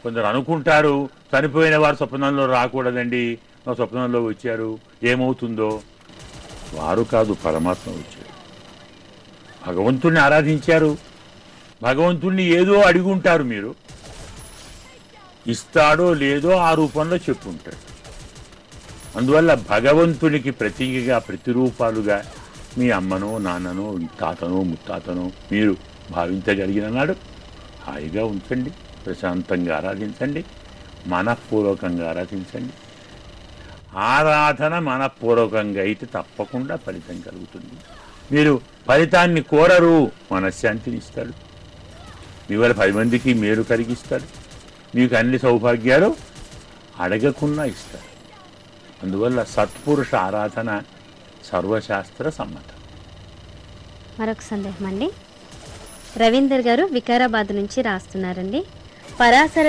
కొందరు అనుకుంటారు చనిపోయిన వారు స్వప్నంలో రాకూడదండి, నా స్వప్నంలో వచ్చారు ఏమవుతుందో. వారు కాదు, పరమాత్మ వచ్చారు, భగవంతుణ్ణి ఆరాధించారు, భగవంతుణ్ణి ఏదో అడిగుంటారు, మీరు ఇస్తాడో లేదో ఆ రూపంలో చెప్పుంటాడు. అందువల్ల భగవంతునికి ప్రతీకగా ప్రతిరూపాలుగా మీ అమ్మనో నాన్ననో తాతనో ముత్తాతనో మీరు భావించగలిగిన నాడు హాయిగా ఉంచండి, ప్రశాంతంగా ఆరాధించండి, మనఃపూర్వకంగా ఆరాధించండి. ఆరాధన మనఃపూర్వకంగా అయితే తప్పకుండా ఫలితం కలుగుతుంది. మీరు ఫలితాన్ని కోరరు, మనశ్శాంతిని ఇస్తాడు, మీ వల్ల 10 మందికి మేలు కలిగిస్తాడు, మీకు అన్ని సౌభాగ్యాలు అడగకుండా ఇస్తాడు. అందువల్ల సత్పురుష ఆరాధన సర్వశాస్త్ర సమ్మతం. మరొక సందేహం అండి, రవీందర్ గారు వికారాబాద్ నుంచి రాస్తున్నారండి. పరాశర